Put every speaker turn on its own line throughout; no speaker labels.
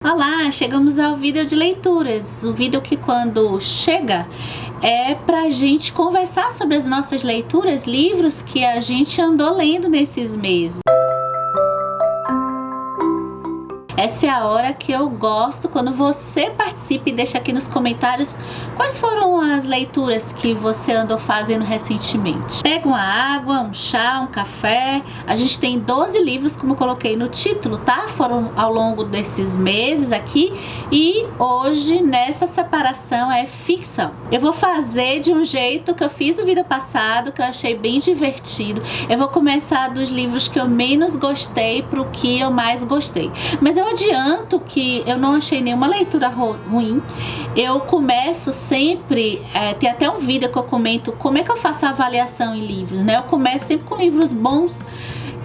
Olá, chegamos ao vídeo de leituras. O vídeo que quando chega é pra gente conversar sobre as nossas leituras, livros que a gente andou lendo nesses meses. Essa é a hora que eu gosto quando você participa e deixa aqui nos comentários quais foram as leituras que você andou fazendo recentemente. Pega uma água, um chá, um café. A gente tem 12 livros, como eu coloquei no título, tá? Foram ao longo desses meses aqui e hoje nessa separação é ficção. Eu vou fazer de um jeito que eu fiz o vídeo passado, que eu achei bem divertido. Eu vou começar dos livros que eu menos gostei pro que eu mais gostei. Mas eu adianto que eu não achei nenhuma leitura ruim. Eu começo sempre, tem até um vídeo que eu comento como é que eu faço a avaliação em livros, né? Eu começo sempre com livros bons,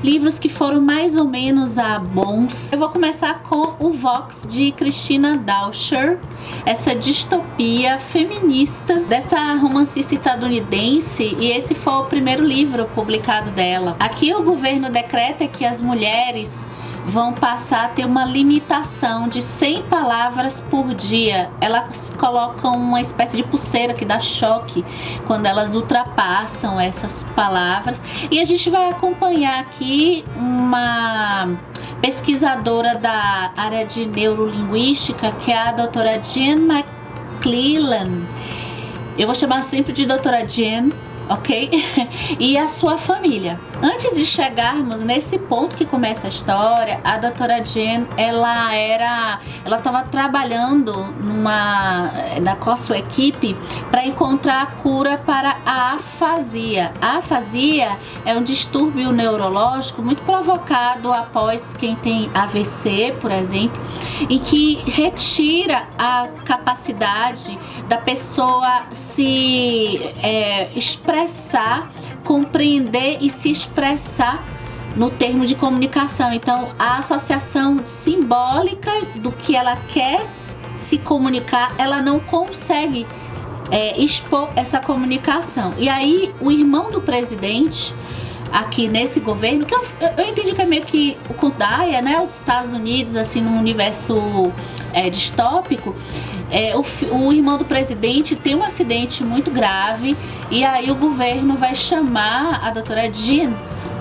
livros que foram mais ou menos bons. Eu vou começar com o Vox, de Christina Dauscher, essa distopia feminista dessa romancista estadunidense, e esse foi o primeiro livro publicado dela. Aqui o governo decreta que as mulheres vão passar a ter uma limitação de 100 palavras por dia. Elas colocam uma espécie de pulseira que dá choque quando elas ultrapassam essas palavras. E a gente vai acompanhar aqui uma pesquisadora da área de neurolinguística, que é a doutora Jean McClellan. Eu vou chamar sempre de doutora Jean, ok? E a sua família. Antes de chegarmos nesse ponto que começa a história, a doutora Jean, ela estava trabalhando com a sua equipe para encontrar a cura para a afasia. A afasia é um distúrbio neurológico muito provocado após quem tem AVC, por exemplo, em que retira a capacidade da pessoa se expressar, compreender e se expressar no termo de comunicação. Então, a associação simbólica do que ela quer se comunicar, ela não consegue expor essa comunicação. E aí, o irmão do presidente, aqui nesse governo, que eu entendi que é meio que o Kundaya, né? Os Estados Unidos, assim, num universo distópico. O irmão do presidente tem um acidente muito grave e aí o governo vai chamar a doutora Jean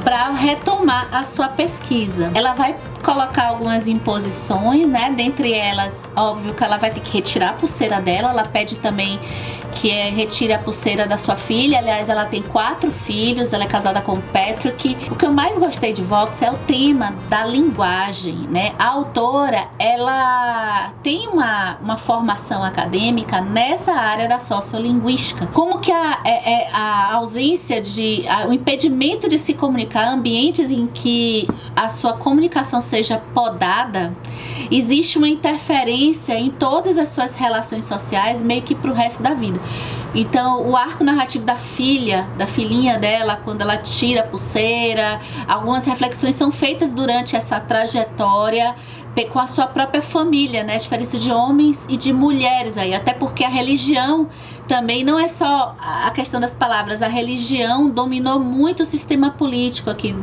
para retomar a sua pesquisa. Ela vai colocar algumas imposições, né? Dentre elas, óbvio que ela vai ter que retirar a pulseira dela. Ela pede também que retire a pulseira da sua filha. Aliás, ela tem 4 filhos, ela é casada com o Patrick. O que eu mais gostei de Vox é o tema da linguagem, né? A autora, ela tem uma formação acadêmica nessa área da sociolinguística. Como que a ausência o impedimento de se comunicar, ambientes em que a sua comunicação seja podada, existe uma interferência em todas as suas relações sociais, meio que pro resto da vida. Então, o arco narrativo da filhinha dela, quando ela tira a pulseira, algumas reflexões são feitas durante essa trajetória com a sua própria família, né? A diferença de homens e de mulheres aí, até porque a religião também não é só a questão das palavras, a religião dominou muito o sistema político aqui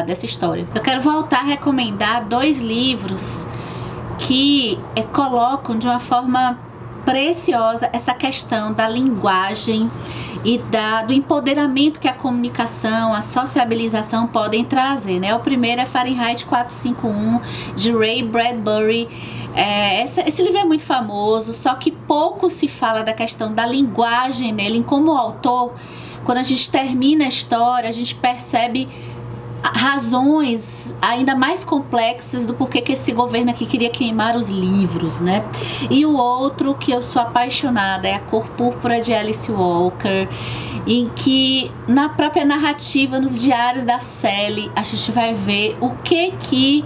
dessa história. Eu quero voltar a recomendar 2 livros que colocam de uma forma preciosa essa questão da linguagem e do empoderamento que a comunicação, a sociabilização podem trazer, né? O primeiro é Fahrenheit 451, de Ray Bradbury. Esse livro é muito famoso, só que pouco se fala da questão da linguagem nele. Como autor, quando a gente termina a história, a gente percebe razões ainda mais complexas do porquê que esse governo aqui queria queimar os livros, né? E o outro que eu sou apaixonada é A Cor Púrpura, de Alice Walker, em que na própria narrativa, nos diários da Sally, a gente vai ver o que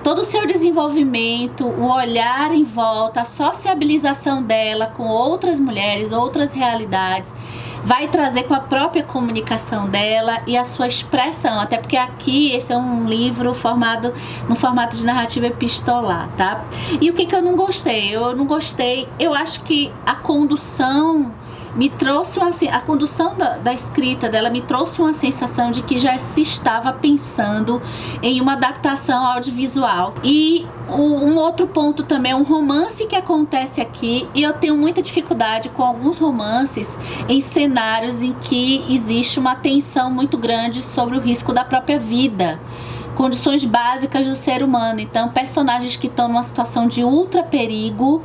todo o seu desenvolvimento, o olhar em volta, a sociabilização dela com outras mulheres, outras realidades, vai trazer com a própria comunicação dela e a sua expressão, até porque aqui esse é um livro formado no formato de narrativa epistolar, tá? E o que eu não gostei? Eu acho que a condução me trouxe a condução da escrita dela me trouxe uma sensação de que já se estava pensando em uma adaptação audiovisual. E um outro ponto também é um romance que acontece aqui, e eu tenho muita dificuldade com alguns romances em cenários em que existe uma tensão muito grande sobre o risco da própria vida, condições básicas do ser humano. Então, personagens que estão numa situação de ultra perigo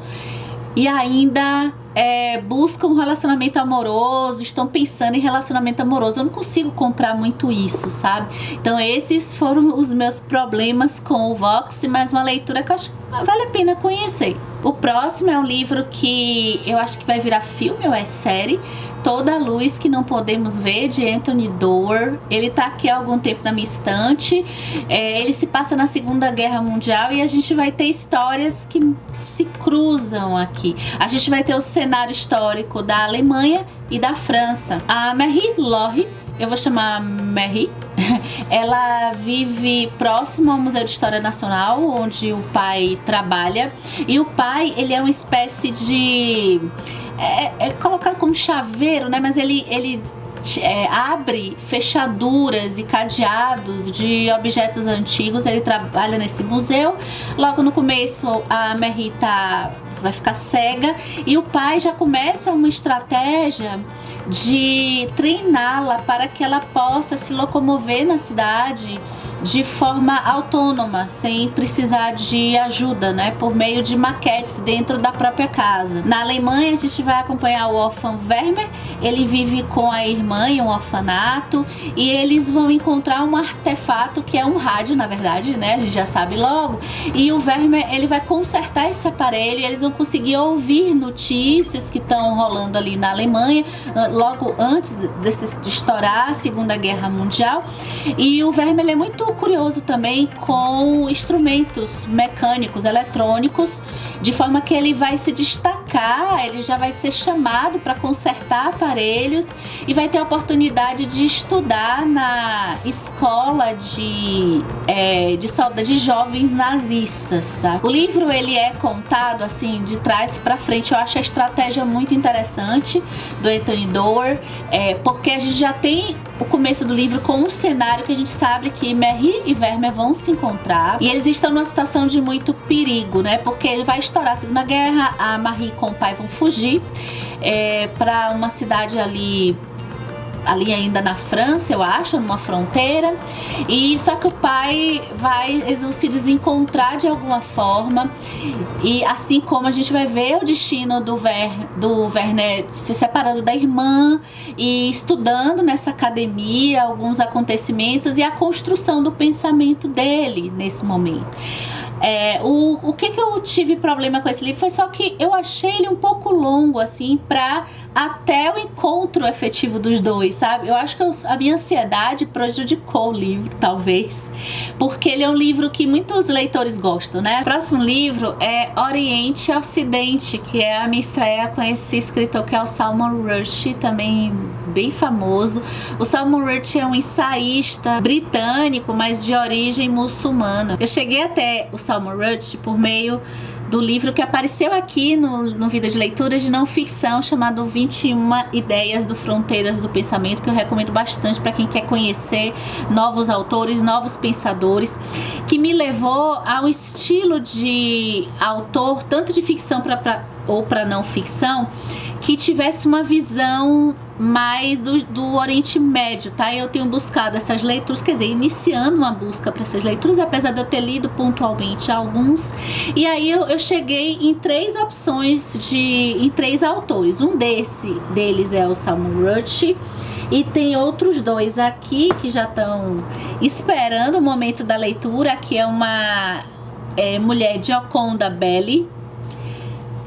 e ainda buscam um relacionamento amoroso, estão pensando em relacionamento amoroso. Eu não consigo comprar muito isso, sabe? Então esses foram os meus problemas com o Vox, mas uma leitura que eu acho que vale a pena conhecer. O próximo é um livro que eu acho que vai virar filme ou é série, Toda a Luz que Não Podemos Ver, de Anthony Doerr. Ele tá aqui há algum tempo na minha estante. Ele se passa na Segunda Guerra Mundial e a gente vai ter histórias que se cruzam aqui. A gente vai ter o cenário histórico da Alemanha e da França. A Marie-Laure, eu vou chamar Marie, ela vive próximo ao Museu de História Nacional, onde o pai trabalha. E o pai, ele é uma espécie de... É colocado como chaveiro, né? Mas ele abre fechaduras e cadeados de objetos antigos. Ele trabalha nesse museu. Logo no começo, a Marie vai ficar cega e o pai já começa uma estratégia de treiná-la para que ela possa se locomover na cidade de forma autônoma, sem precisar de ajuda, né, por meio de maquetes dentro da própria casa. Na Alemanha a gente vai acompanhar o órfão Werner. Ele vive com a irmã em um orfanato e eles vão encontrar um artefato que é um rádio, na verdade, né, a gente já sabe logo. E o Werner, ele vai consertar esse aparelho e eles vão conseguir ouvir notícias que estão rolando ali na Alemanha, logo antes de estourar a Segunda Guerra Mundial. E o Werner é muito curioso também com instrumentos mecânicos, eletrônicos, de forma que ele vai se destacar, ele já vai ser chamado para consertar aparelhos e vai ter a oportunidade de estudar na escola de jovens nazistas, tá? O livro, ele é contado assim de trás para frente. Eu acho a estratégia muito interessante do Anthony Doerr, porque a gente já tem o começo do livro com um cenário que a gente sabe que Marie e Werner vão se encontrar e eles estão numa situação de muito perigo, né? Porque vai estourar a Segunda Guerra, a Marie com o pai vão fugir para uma cidade ali ainda na França, eu acho, numa fronteira. E só que o pai eles vão se desencontrar de alguma forma. E assim como a gente vai ver o destino do Werner se separando da irmã e estudando nessa academia alguns acontecimentos e a construção do pensamento dele nesse momento. O que eu tive problema com esse livro foi só que eu achei ele um pouco longo, assim, pra até o encontro efetivo dos dois, sabe? Eu acho que a minha ansiedade prejudicou o livro, talvez, porque ele é um livro que muitos leitores gostam, né? O próximo livro é Oriente e Ocidente, que é a minha estreia com esse escritor que é o Salman Rushdie, também bem famoso. O Salman Rushdie é um ensaísta britânico, mas de origem muçulmana. Eu cheguei até o Salman Rushdie por meio do livro que apareceu aqui no Vida de Leituras de Não Ficção, chamado 21 Ideias do Fronteiras do Pensamento, que eu recomendo bastante para quem quer conhecer novos autores, novos pensadores, que me levou a um estilo de autor, tanto de ficção ou para não ficção, que tivesse uma visão mais do Oriente Médio, tá? Eu tenho buscado essas leituras, quer dizer, iniciando uma busca para essas leituras, apesar de eu ter lido pontualmente alguns. E aí eu cheguei em 3 opções em 3 autores. Um deles é o Salman Rushdie, e tem outros 2 aqui que já estão esperando o momento da leitura, que é uma mulher, Gioconda Belli,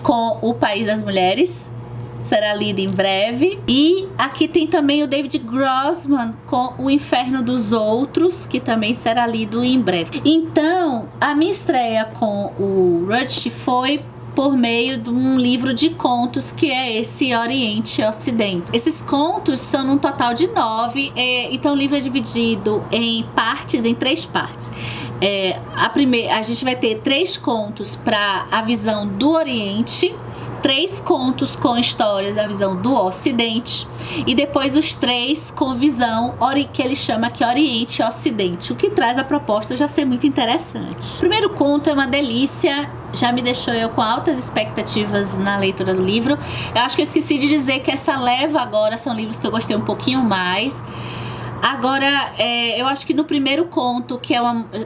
com O País das Mulheres. Será lida em breve. E aqui tem também o David Grossman com O Inferno dos Outros, que também será lido em breve. Então, a minha estreia com o Rushdie foi por meio de um livro de contos, que é esse Oriente e Ocidente. Esses contos são num total de 9, então o livro é dividido em 3 partes. A gente vai ter 3 contos para a visão do Oriente, 3 contos com histórias da visão do Ocidente e depois os 3 com visão que ele chama que Oriente e Ocidente, o que traz a proposta já ser muito interessante. O primeiro conto é uma delícia, já me deixou eu com altas expectativas na leitura do livro. Eu acho que eu esqueci de dizer que essa leva agora são livros que eu gostei um pouquinho mais. Agora, eu acho que no primeiro conto, que é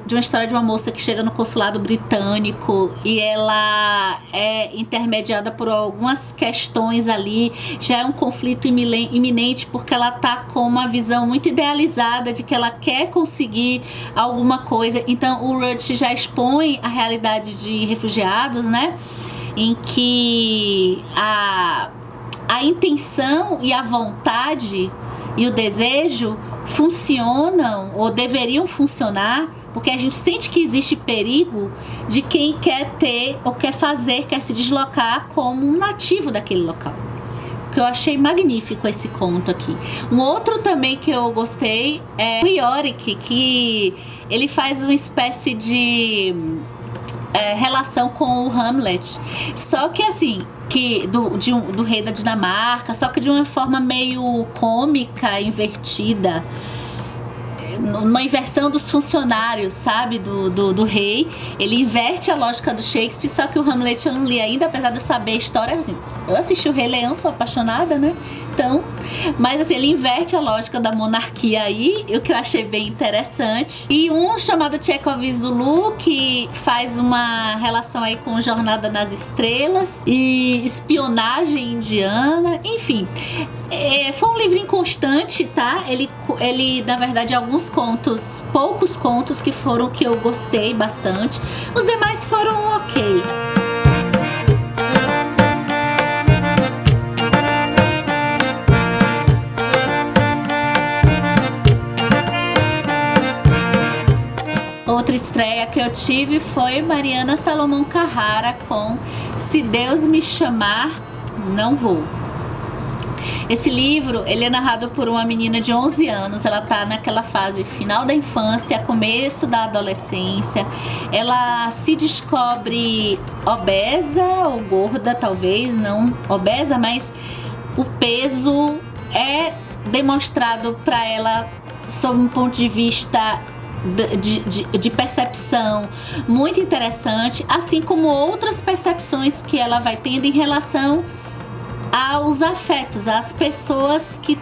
de uma história de uma moça que chega no consulado britânico e ela é intermediada por algumas questões ali, já é um conflito iminente porque ela tá com uma visão muito idealizada de que ela quer conseguir alguma coisa. Então o Rudyard já expõe a realidade de refugiados, né? Em que a intenção e a vontade e o desejo funcionam ou deveriam funcionar porque a gente sente que existe perigo de quem quer ter ou quer se deslocar como um nativo daquele local. Que eu achei magnífico esse conto aqui. Um outro também que eu gostei é o Yorick, que ele faz uma espécie de relação com o Hamlet, só que assim, do rei da Dinamarca, só que de uma forma meio cômica, invertida, uma inversão dos funcionários, sabe, do rei. Ele inverte a lógica do Shakespeare, só que o Hamlet eu não li ainda, apesar de eu saber a história, assim, eu assisti o Rei Leão, sou apaixonada, né, então, mas assim, ele inverte a lógica da monarquia aí, o que eu achei bem interessante. E um chamado Chekhov e Zulu, que faz uma relação aí com Jornada nas Estrelas e espionagem indiana, enfim. Foi um livro inconstante, tá? Ele na verdade, poucos contos que eu gostei bastante. Os demais foram ok. Outra estreia que eu tive foi Mariana Salomão Carrara com Se Deus Me Chamar, Não Vou. Esse livro, ele é narrado por uma menina de 11 anos, ela tá naquela fase final da infância, começo da adolescência, ela se descobre obesa ou gorda, talvez, não obesa, mas o peso é demonstrado para ela sob um ponto de vista de percepção muito interessante, assim como outras percepções que ela vai tendo em relação aos afetos, às pessoas que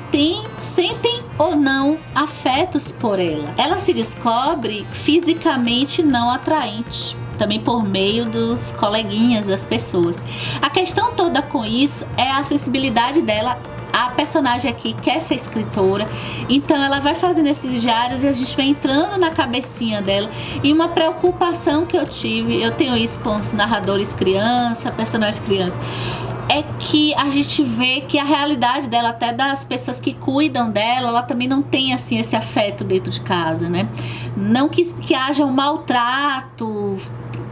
sentem ou não afetos por ela. Ela se descobre fisicamente não atraente, também por meio dos coleguinhas, das pessoas. A questão toda com isso é a sensibilidade dela. A personagem aqui quer ser escritora, então ela vai fazendo esses diários e a gente vai entrando na cabecinha dela. E uma preocupação que eu tive, eu tenho isso com os narradores criança, personagens criança, é que a gente vê que a realidade dela, até das pessoas que cuidam dela, ela também não tem assim esse afeto dentro de casa, né? Não que haja um maltrato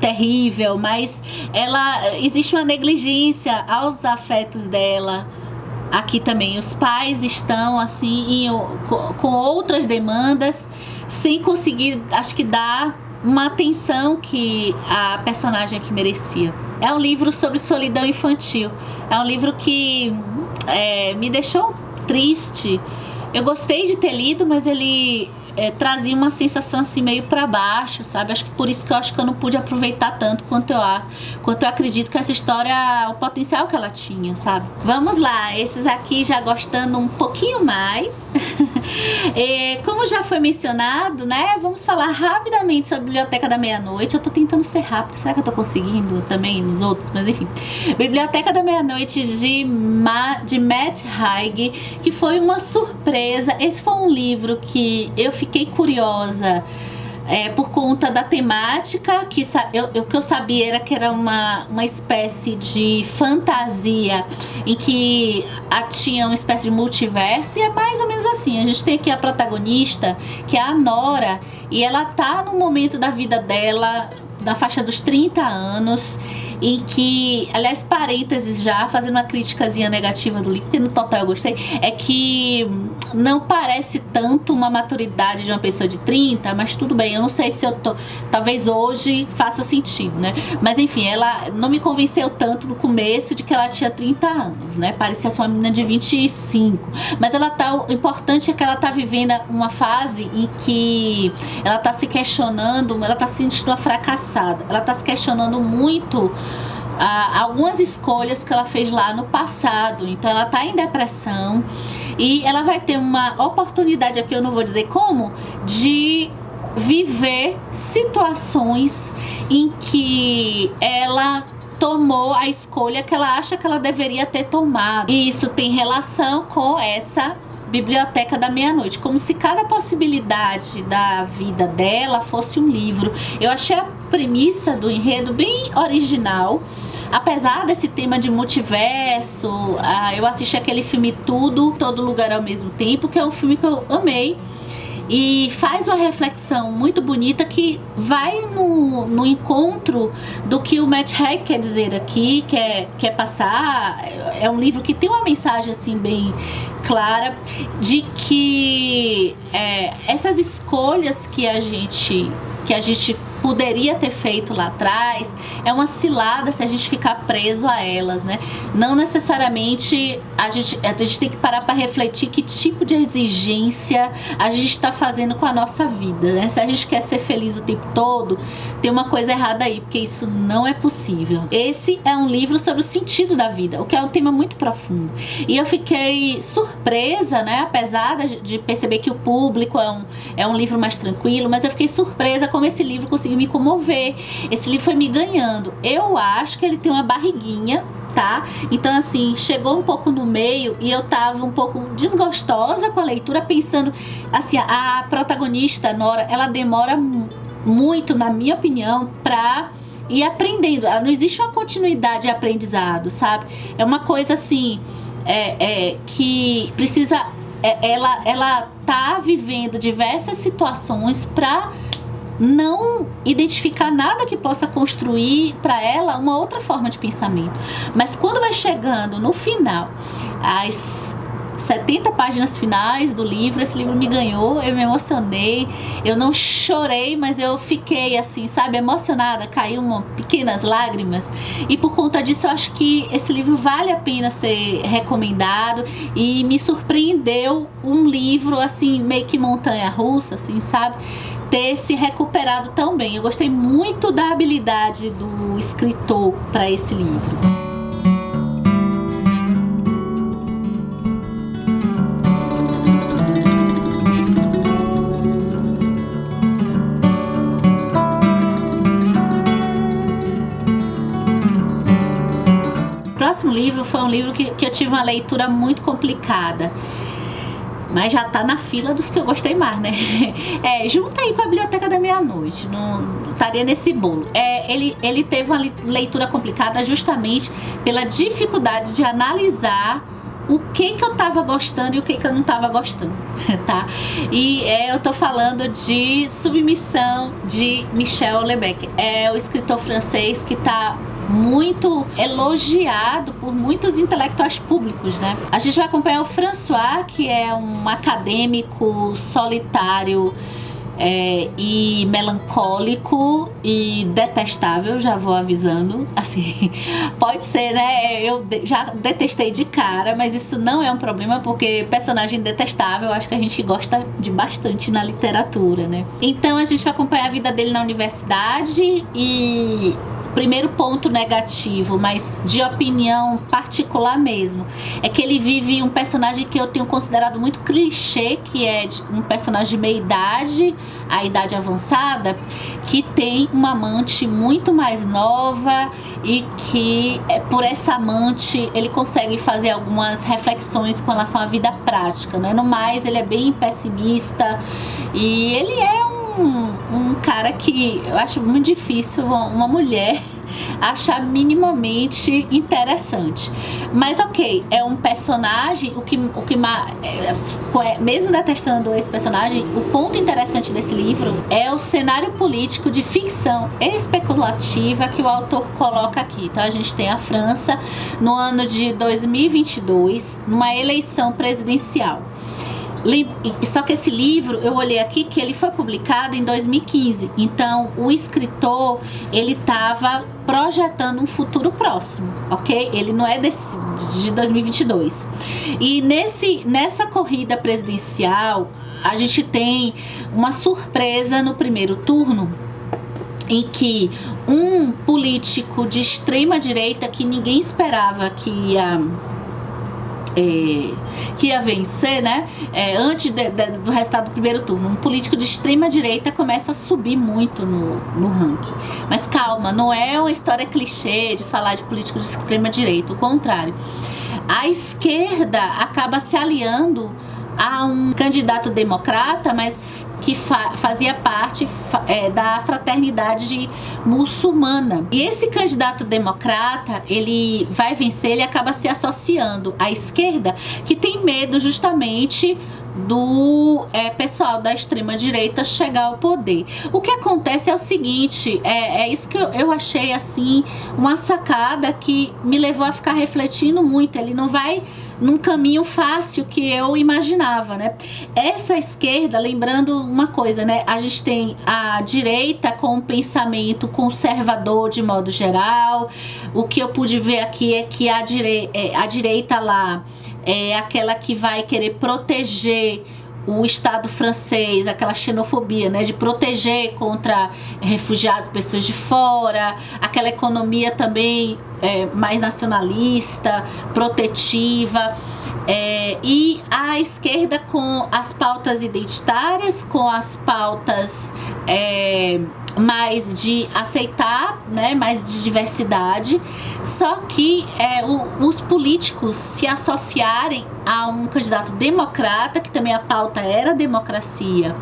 terrível, mas existe uma negligência aos afetos dela. Aqui também os pais estão assim com outras demandas, sem conseguir, acho que, dar uma atenção que a personagem aqui merecia. É um livro sobre solidão infantil. É um livro que me deixou triste. Eu gostei de ter lido, mas ele trazia uma sensação assim meio para baixo, sabe? Acho que por isso que eu não pude aproveitar tanto quanto eu acredito que essa história, o potencial que ela tinha, sabe? Vamos lá, esses aqui já gostando um pouquinho mais. Como já foi mencionado, né? Vamos falar rapidamente sobre a Biblioteca da Meia-Noite. Eu tô tentando ser rápida, será que eu tô conseguindo também nos outros? Mas enfim, Biblioteca da Meia-Noite de Matt Haig, que foi uma surpresa. Esse foi um livro que eu fiquei curiosa por conta da temática, que o que eu sabia era que era uma espécie de fantasia em que tinha uma espécie de multiverso, e é mais ou menos assim. A gente tem aqui a protagonista, que é a Nora, e ela tá no momento da vida dela, na faixa dos 30 anos, em que, aliás, parênteses já, fazendo uma criticazinha negativa do livro, porque no total eu gostei, é que não parece tanto uma maturidade de uma pessoa de 30, mas tudo bem, eu não sei se eu tô, talvez hoje faça sentido, né? Mas enfim, ela não me convenceu tanto no começo de que ela tinha 30 anos, né? Parecia ser uma menina de 25, mas ela tá, o importante é que ela tá vivendo uma fase em que ela tá se questionando, ela tá se sentindo uma fracassada, ela tá se questionando muito algumas escolhas que ela fez lá no passado. Então ela tá em depressão e ela vai ter uma oportunidade, aqui eu não vou dizer como, de viver situações em que ela tomou a escolha que ela acha que ela deveria ter tomado. E isso tem relação com essa Biblioteca da Meia-Noite, como se cada possibilidade da vida dela fosse um livro. Eu achei a premissa do enredo bem original, apesar desse tema de multiverso. Eu assisti aquele filme Tudo, Todo Lugar ao Mesmo Tempo, que é um filme que eu amei e faz uma reflexão muito bonita que vai no encontro do que o Matt Haig quer dizer aqui, quer passar. É um livro que tem uma mensagem assim bem clara de que essas escolhas que a gente poderia ter feito lá atrás é uma cilada se a gente ficar preso a elas, né? Não necessariamente a gente tem que parar para refletir que tipo de exigência a gente está fazendo com a nossa vida, né? Se a gente quer ser feliz o tempo todo, tem uma coisa errada aí, porque isso não é possível. Esse é um livro sobre o sentido da vida, o que é um tema muito profundo. E eu fiquei surpresa, né? Apesar de perceber que o público é um livro mais tranquilo, mas eu fiquei surpresa como esse livro conseguiu me comover. Esse livro foi me ganhando. Eu acho que ele tem uma barriguinha, tá? Então assim, chegou um pouco no meio e eu tava um pouco desgostosa com a leitura, pensando assim, a protagonista Nora, ela demora muito, na minha opinião, pra ir aprendendo. Ela não existe uma continuidade de aprendizado, sabe? É uma coisa assim, que precisa, ela tá vivendo diversas situações pra não identificar nada que possa construir para ela uma outra forma de pensamento. Mas quando vai chegando no final, as 70 páginas finais do livro, esse livro me ganhou, eu me emocionei, eu não chorei, mas eu fiquei assim, sabe, emocionada, caiu pequenas lágrimas, e por conta disso eu acho que esse livro vale a pena ser recomendado, e me surpreendeu um livro assim, meio que montanha-russa, assim, sabe, ter se recuperado tão bem. Eu gostei muito da habilidade do escritor para esse livro. O próximo livro foi um livro que eu tive uma leitura muito complicada, mas já tá na fila dos que eu gostei mais, né? Junta aí com a Biblioteca da Meia-Noite, não estaria nesse bolo. Ele teve uma leitura complicada justamente pela dificuldade de analisar o que eu tava gostando e o que eu não tava gostando, tá? E eu tô falando de Submissão, de Michel Houellebecq. É o escritor francês que tá muito elogiado por muitos intelectuais públicos, né? A gente vai acompanhar o François, que é um acadêmico solitário e melancólico e detestável, já vou avisando, assim, pode ser, né, eu já detestei de cara, mas isso não é um problema, porque personagem detestável, eu acho que a gente gosta de bastante na literatura, né. Então a gente vai acompanhar a vida dele na universidade e primeiro ponto negativo, mas de opinião particular mesmo, é que ele vive um personagem que eu tenho considerado muito clichê, que é um personagem de meia idade, a idade avançada, que tem uma amante muito mais nova e que por essa amante ele consegue fazer algumas reflexões com relação à vida prática, né? No mais, ele é bem pessimista e ele é um um cara que eu acho muito difícil uma mulher achar minimamente interessante. Mas ok, é um personagem, mesmo detestando esse personagem, o ponto interessante desse livro é o cenário político de ficção especulativa que o autor coloca aqui. Então a gente tem a França no ano de 2022, numa eleição presidencial. Só que esse livro, eu olhei aqui que ele foi publicado em 2015. Então, o escritor, ele estava projetando um futuro próximo, ok? Ele não é de 2022. E nessa corrida presidencial, a gente tem uma surpresa no primeiro turno, em que um político de extrema direita que ninguém esperava que ia vencer, né? Antes do resultado do primeiro turno, um político de extrema direita começa a subir muito no ranking. Mas calma, não é uma história clichê de falar de político de extrema direita, o contrário. A esquerda acaba se aliando a um candidato democrata, mas que fazia parte da fraternidade muçulmana. E esse candidato democrata, ele vai vencer, ele acaba se associando à esquerda, que tem medo justamente do pessoal da extrema-direita chegar ao poder. O que acontece é o seguinte, é isso que eu achei assim, uma sacada que me levou a ficar refletindo muito. Ele não vai num caminho fácil que eu imaginava, né? Essa esquerda, lembrando uma coisa, né? A gente tem a direita com um pensamento conservador de modo geral. O que eu pude ver aqui é que a direita lá é aquela que vai querer proteger o Estado francês, aquela xenofobia, né, de proteger contra refugiados, pessoas de fora, aquela economia também mais nacionalista, protetiva, e a esquerda com as pautas identitárias, com as pautas mais de aceitar, né, mais de diversidade, só que os políticos se associarem a um candidato democrata, que também a pauta era democracia,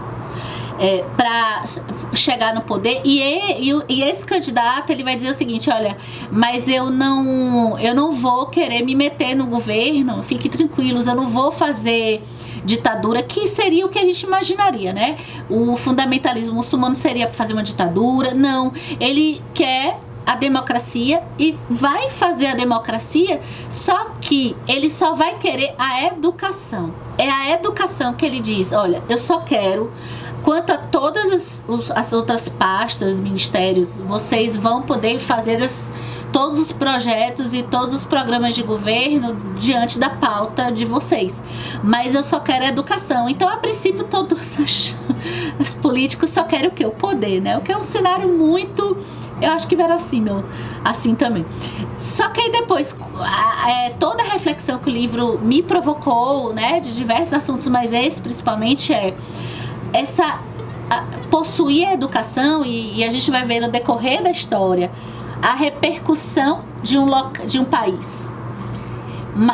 para chegar no poder, e esse candidato ele vai dizer o seguinte: olha, mas eu não vou querer me meter no governo, fiquem tranquilos, eu não vou fazer ditadura, que seria o que a gente imaginaria, né? O fundamentalismo muçulmano seria fazer uma ditadura. Não, ele quer a democracia e vai fazer a democracia, só que ele só vai querer a educação. É a educação que ele diz: olha, eu só quero, quanto a todas as outras pastas, ministérios, vocês vão poder fazer todos os projetos e todos os programas de governo diante da pauta de vocês, mas eu só quero a educação. Então, a princípio, todos os políticos só querem o quê? O poder, né? O que é um cenário muito, eu acho que verossímil assim também. Só que aí depois, toda a reflexão que o livro me provocou, né, de diversos assuntos, mas esse principalmente possuir a educação, e a gente vai ver no decorrer da história a repercussão de um país,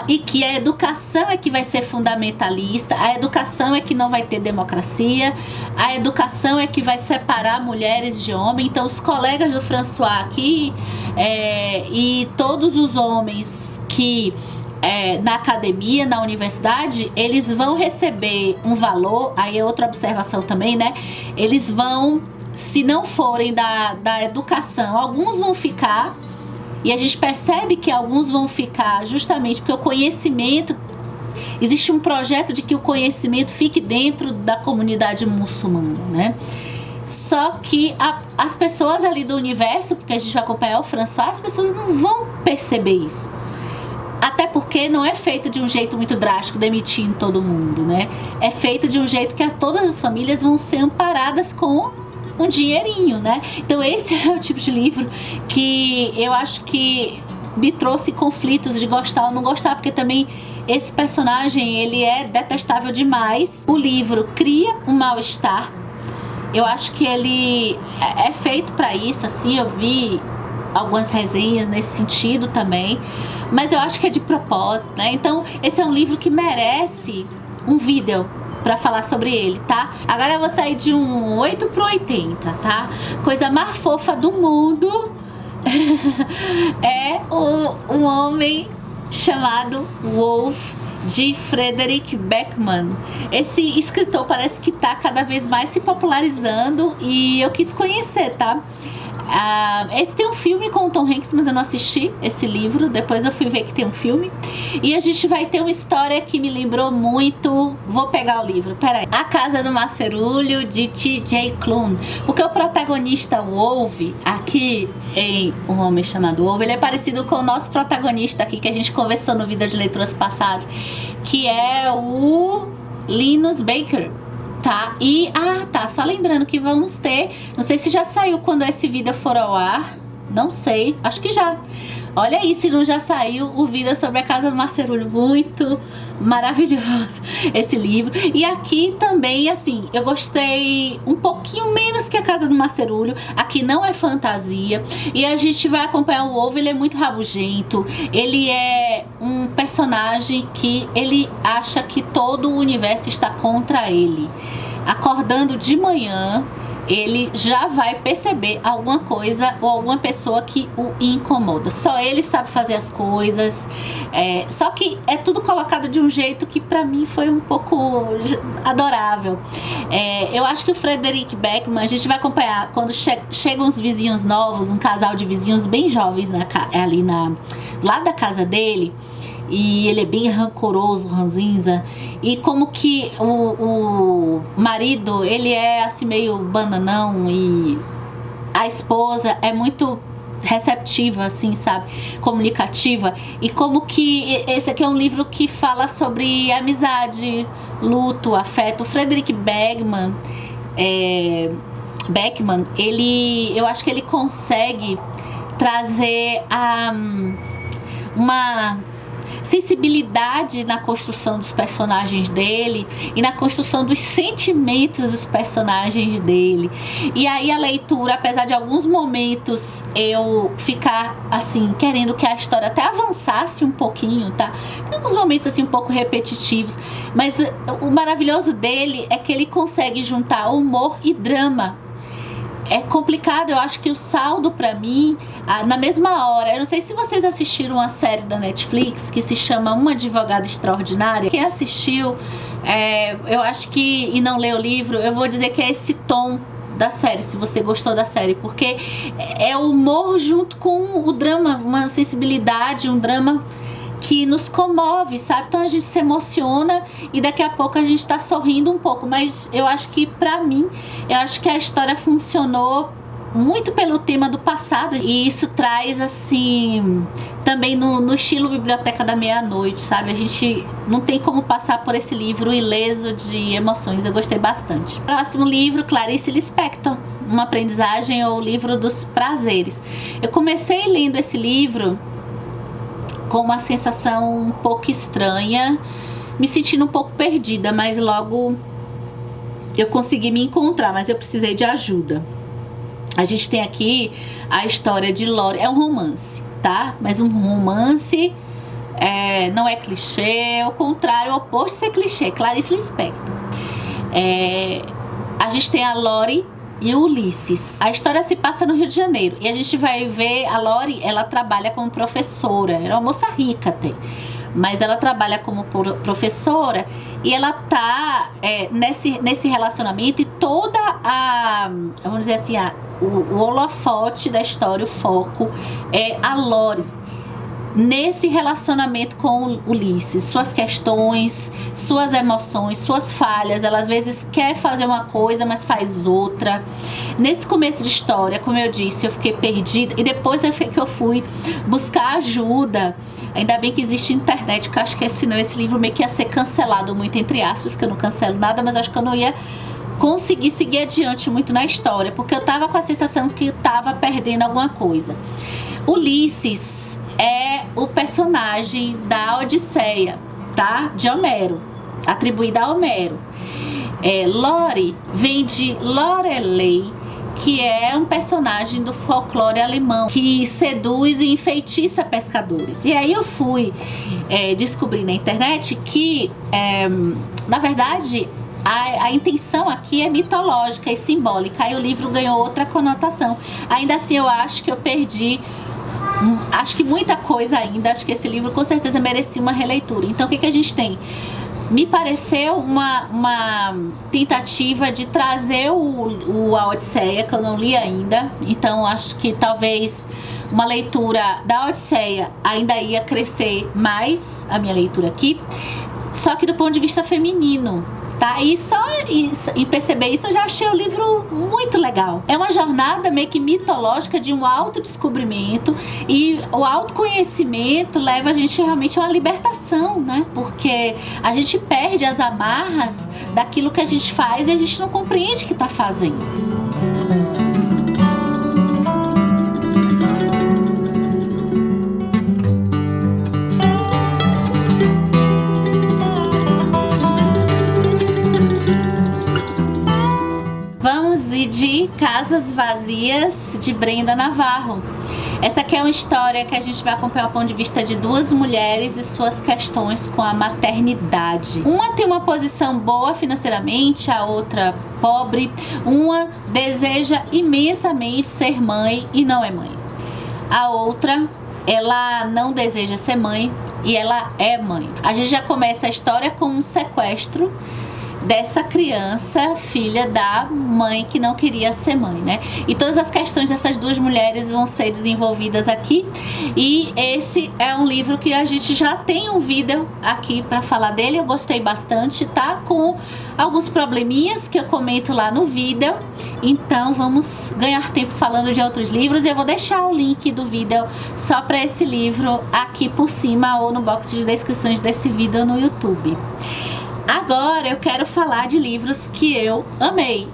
e que a educação é que vai ser fundamentalista, a educação é que não vai ter democracia, a educação é que vai separar mulheres de homens. Então, os colegas do François aqui e todos os homens que na academia, na universidade, eles vão receber um valor. Aí é outra observação também, né? Eles vão, se não forem da educação, alguns vão ficar, e a gente percebe que alguns vão ficar justamente porque o conhecimento, existe um projeto de que o conhecimento fique dentro da comunidade muçulmana, né? Só que as pessoas ali do universo, porque a gente vai acompanhar o François, as pessoas não vão perceber isso. Até porque não é feito de um jeito muito drástico, demitindo todo mundo, né? É feito de um jeito que todas as famílias vão ser amparadas com um dinheirinho, né? Então esse é o tipo de livro que eu acho que me trouxe conflitos de gostar ou não gostar, porque também esse personagem, ele é detestável demais. O livro cria um mal-estar. Eu acho que ele é feito para isso, assim. Eu vi algumas resenhas nesse sentido também, mas eu acho que é de propósito, né? Então esse é um livro que merece um vídeo, pra falar sobre ele, tá? Agora eu vou sair de um 8 pro 80, tá? Coisa mais fofa do mundo é um homem chamado Wolf, de Frederick Backman. Esse escritor parece que tá cada vez mais se popularizando e eu quis conhecer, tá? Esse tem um filme com o Tom Hanks, mas eu não assisti esse livro. Depois eu fui ver que tem um filme. E a gente vai ter uma história que me lembrou muito. Vou pegar o livro, peraí. A Casa do Macerulho, de T.J. Klune. Porque o protagonista Wolf, aqui em Um Homem Chamado Wolf, ele é parecido com o nosso protagonista aqui, que a gente conversou no Vida de Leituras passadas, que é o Linus Baker. Tá, e, tá, só lembrando que vamos ter, não sei se já saiu quando esse vídeo for ao ar, não sei, acho que já. Olha aí, se não já saiu o vídeo sobre a Casa do Macerulho, muito maravilhoso esse livro. E aqui também, assim, eu gostei um pouquinho menos que a Casa do Macerulho. Aqui não é fantasia e a gente vai acompanhar o Wolf. Ele é muito rabugento, ele é um personagem que ele acha que todo o universo está contra ele. Acordando de manhã, ele já vai perceber alguma coisa ou alguma pessoa que o incomoda. Só ele sabe fazer as coisas, só que é tudo colocado de um jeito que pra mim foi um pouco adorável. Eu acho que o Frederick Backman, a gente vai acompanhar quando chegam os vizinhos novos, um casal de vizinhos bem jovens ali lá da casa dele. E ele é bem rancoroso, ranzinza. E como que o marido, ele é assim meio bananão. E a esposa é muito receptiva, assim, sabe? Comunicativa. E como que esse aqui é um livro que fala sobre amizade, luto, afeto. O Frederick Backman, eu acho que ele consegue trazer uma sensibilidade na construção dos personagens dele e na construção dos sentimentos dos personagens dele. E aí a leitura, apesar de alguns momentos eu ficar assim querendo que a história até avançasse um pouquinho, tá? Tem alguns momentos assim um pouco repetitivos, mas o maravilhoso dele é que ele consegue juntar humor e drama. É complicado, eu acho que o saldo pra mim, na mesma hora, eu não sei se vocês assistiram uma série da Netflix que se chama Uma Advogada Extraordinária. Quem assistiu, eu acho que, e não leu o livro, eu vou dizer que é esse tom da série, se você gostou da série, porque é o humor junto com o drama, uma sensibilidade, um drama que nos comove, sabe? Então a gente se emociona e daqui a pouco a gente tá sorrindo um pouco, mas eu acho que pra mim, eu acho que a história funcionou muito pelo tema do passado e isso traz assim, também no estilo Biblioteca da Meia-Noite, sabe? A gente não tem como passar por esse livro ileso de emoções, eu gostei bastante. Próximo livro, Clarice Lispector, Uma Aprendizagem ou Livro dos Prazeres. Eu comecei lendo esse livro com uma sensação um pouco estranha, me sentindo um pouco perdida, mas logo eu consegui me encontrar, mas eu precisei de ajuda. A gente tem aqui a história de Lori, é um romance, tá? Mas um romance não é clichê, ao contrário, o oposto de ser clichê, Clarice Lispector. A gente tem a Lori e o Ulisses. A história se passa no Rio de Janeiro e a gente vai ver a Lori, ela trabalha como professora, ela é uma moça rica até, mas ela trabalha como professora e ela tá nesse relacionamento e toda vamos dizer assim, o holofote da história, o foco é a Lori nesse relacionamento com o Ulisses, suas questões, suas emoções, suas falhas. Ela às vezes quer fazer uma coisa, mas faz outra. Nesse começo de história, como eu disse, eu fiquei perdida e depois que eu fui buscar ajuda. Ainda bem que existe internet, que eu acho que senão esse livro meio que ia ser cancelado, muito entre aspas, que eu não cancelo nada, mas acho que eu não ia conseguir seguir adiante muito na história, porque eu tava com a sensação que eu tava perdendo alguma coisa. Ulisses é o personagem da Odisseia, tá? De Homero, atribuída a Homero. Lori vem de Lorelei, que é um personagem do folclore alemão que seduz e enfeitiça pescadores. E aí eu fui descobrir na internet que, na verdade, a intenção aqui é mitológica e simbólica, aí o livro ganhou outra conotação. Ainda assim, eu acho que eu perdi, acho que muita coisa ainda, acho que esse livro com certeza merecia uma releitura. Então, o que a gente tem? Me pareceu uma tentativa de trazer a Odisseia, que eu não li ainda, então acho que talvez uma leitura da Odisseia ainda ia crescer mais a minha leitura aqui, só que do ponto de vista feminino, tá? E só em perceber isso eu já achei o livro muito legal. É uma jornada meio que mitológica de um autodescobrimento, e o autoconhecimento leva a gente realmente a uma libertação, né? Porque a gente perde as amarras daquilo que a gente faz e a gente não compreende que tá fazendo. De Casas Vazias, de Brenda Navarro. Essa aqui é uma história que a gente vai acompanhar o ponto de vista de duas mulheres e suas questões com a maternidade. Uma tem uma posição boa financeiramente, a outra pobre. Uma deseja imensamente ser mãe e não é mãe. A outra, ela não deseja ser mãe e ela é mãe. A gente já começa a história com um sequestro dessa criança, filha da mãe que não queria ser mãe, né? E todas as questões dessas duas mulheres vão ser desenvolvidas aqui. E esse é um livro que a gente já tem um vídeo aqui para falar dele. Eu gostei bastante, tá? Com alguns probleminhas que eu comento lá no vídeo. Então vamos ganhar tempo falando de outros livros. E eu vou deixar o link do vídeo só para esse livro aqui por cima ou no box de descrições desse vídeo no YouTube. Agora eu quero falar de livros que eu amei,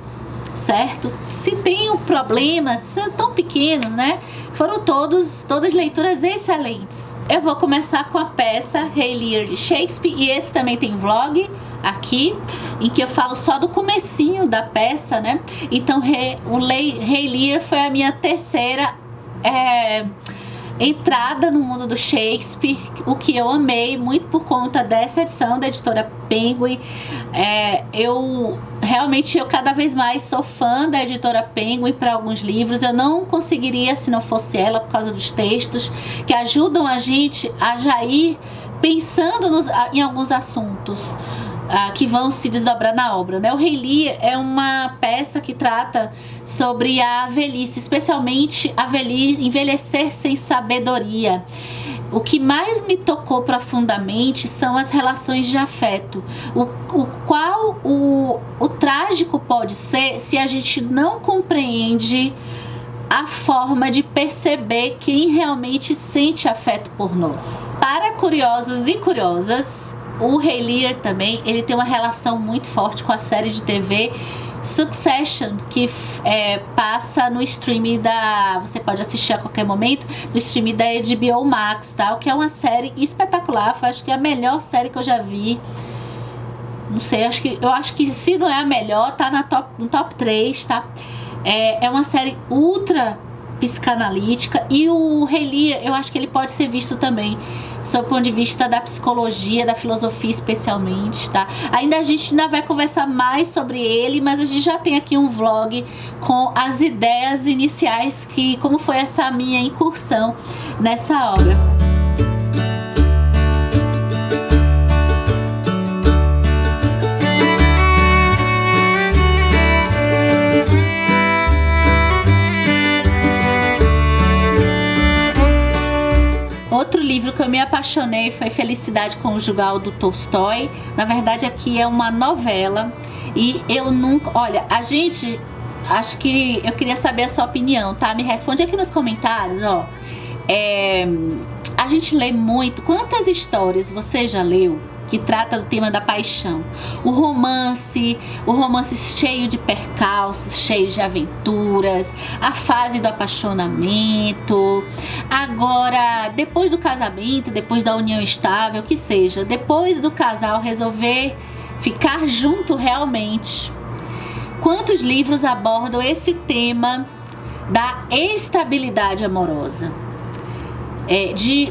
certo? Se tem problemas, são tão pequenos, né? Foram todas leituras excelentes. Eu vou começar com a peça Rei Lear de Shakespeare, e esse também tem vlog aqui, em que eu falo só do comecinho da peça, né? Então o Rei Lear foi a minha terceira entrada no mundo do Shakespeare, o que eu amei muito por conta dessa edição da editora Penguin. Eu cada vez mais sou fã da editora Penguin para alguns livros. Eu não conseguiria se não fosse ela, por causa dos textos que ajudam a gente a já ir pensando em alguns assuntos que vão se desdobrar na obra, né? O Rei Lear é uma peça que trata sobre a velhice, especialmente envelhecer sem sabedoria. O que mais me tocou profundamente são as relações de afeto. O trágico pode ser se a gente não compreende a forma de perceber quem realmente sente afeto por nós. Para curiosos e curiosas, o Rei Lear também, ele tem uma relação muito forte com a série de TV Succession, que passa no streaming você pode assistir a qualquer momento, no streaming da HBO Max, tá? O que é uma série espetacular, acho que é a melhor série que eu já vi. Não sei, eu acho que se não é a melhor, tá no top 3, tá? É uma série ultra psicanalítica, e o Rei Lear, eu acho que ele pode ser visto também sob o ponto de vista da psicologia, da filosofia especialmente, tá? A gente ainda vai conversar mais sobre ele, mas a gente já tem aqui um vlog com as ideias iniciais, como foi essa minha incursão nessa obra. Outro livro que eu me apaixonei foi Felicidade Conjugal, do Tolstói. Na verdade, aqui é uma novela. E eu nunca... Olha, acho que eu queria saber a sua opinião, tá? Me responde aqui nos comentários, ó. A gente lê muito. Quantas histórias você já leu que trata do tema da paixão? O romance cheio de percalços, cheio de aventuras, a fase do apaixonamento. Agora, depois do casamento, depois da união estável, que seja, depois do casal resolver ficar junto realmente. Quantos livros abordam esse tema da estabilidade amorosa?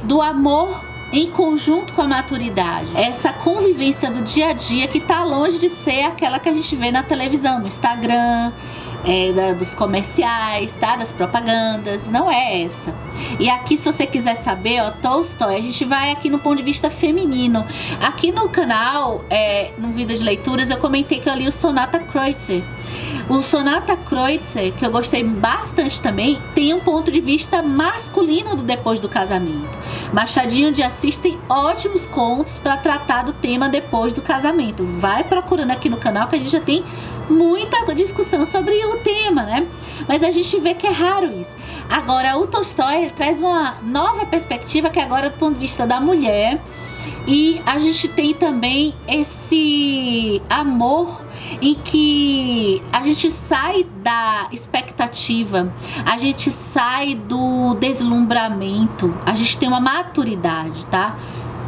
Do amor em conjunto com a maturidade. Essa convivência do dia a dia que tá longe de ser aquela que a gente vê na televisão, no Instagram, dos comerciais, tá? Das propagandas, não é essa. E aqui, se você quiser saber, ó, Tolstói, a gente vai aqui no ponto de vista feminino. Aqui no canal, no Vida de Leituras, eu comentei que eu li o Sonata Kreutzer. O Sonata Kreutzer, que eu gostei bastante também, tem um ponto de vista masculino do depois do casamento. Machadinho de Assis tem ótimos contos para tratar do tema depois do casamento. Vai procurando aqui no canal que a gente já tem muita discussão sobre o tema, né? Mas a gente vê que é raro isso. Agora, o Tolstói traz uma nova perspectiva, que é agora do ponto de vista da mulher. E a gente tem também esse amor em que a gente sai da expectativa, a gente sai do deslumbramento, a gente tem uma maturidade, tá?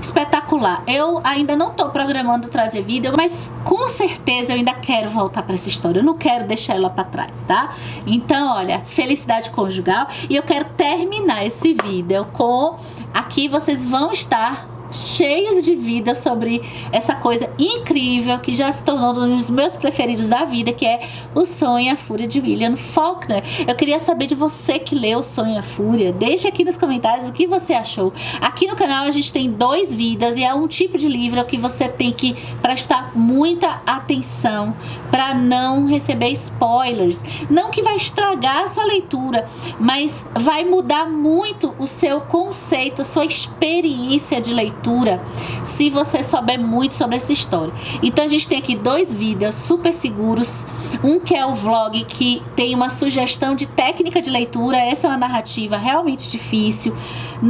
Espetacular. Eu ainda não tô programando trazer vídeo, mas com certeza eu ainda quero voltar para essa história. Eu não quero deixar ela para trás, tá? Então, olha, felicidade conjugal. E eu quero terminar esse vídeo com... Aqui vocês vão estar cheios de vida sobre essa coisa incrível que já se tornou um dos meus preferidos da vida, que é O Sonho e a Fúria, de William Faulkner. Eu queria saber de você que leu O Sonho e a Fúria. Deixa aqui nos comentários o que você achou. Aqui no canal a gente tem 2 vidas e é um tipo de livro que você tem que prestar muita atenção para não receber spoilers. Não que vai estragar a sua leitura, mas vai mudar muito o seu conceito, a sua experiência de leitura, se você souber muito sobre essa história. Então a gente tem aqui 2 vídeos super seguros. Um que é o vlog, que tem uma sugestão de técnica de leitura. Essa é uma narrativa realmente difícil.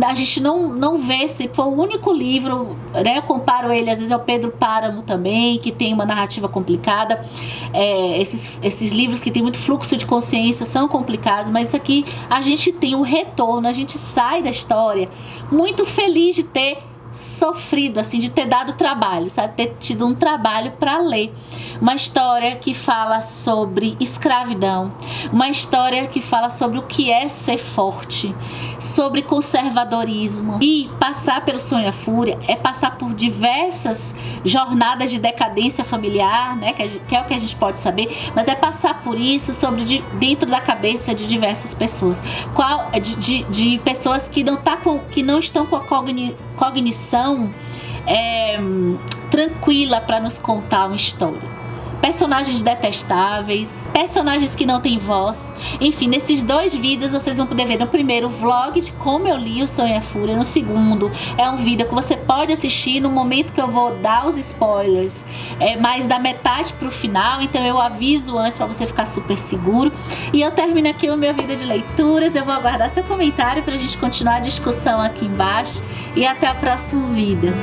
A gente não vê, se for o único livro, né? Eu comparo ele às vezes ao Pedro Páramo também, que tem uma narrativa complicada. Esses livros que tem muito fluxo de consciência são complicados, mas isso aqui a gente tem um retorno, a gente sai da história muito feliz de ter sofrido, assim, de ter dado trabalho, sabe? Ter tido um trabalho para ler. Uma história que fala sobre escravidão, uma história que fala sobre o que é ser forte, sobre conservadorismo. E passar pelo Sonho e a Fúria é passar por diversas jornadas de decadência familiar, né? Que é o que a gente pode saber, mas é passar por isso dentro da cabeça de diversas pessoas. De pessoas que não estão com a cognição tranquila para nos contar uma história. Personagens detestáveis, personagens que não têm voz. Enfim, nesses 2 vídeos vocês vão poder ver no primeiro o vlog de como eu li O Sonho e a Fúria. No segundo é um vídeo que você pode assistir no momento que eu vou dar os spoilers, mais da metade pro final, então eu aviso antes para você ficar super seguro. E eu termino aqui o meu vídeo de leituras. Eu vou aguardar seu comentário pra gente continuar a discussão aqui embaixo. E até o próximo vídeo.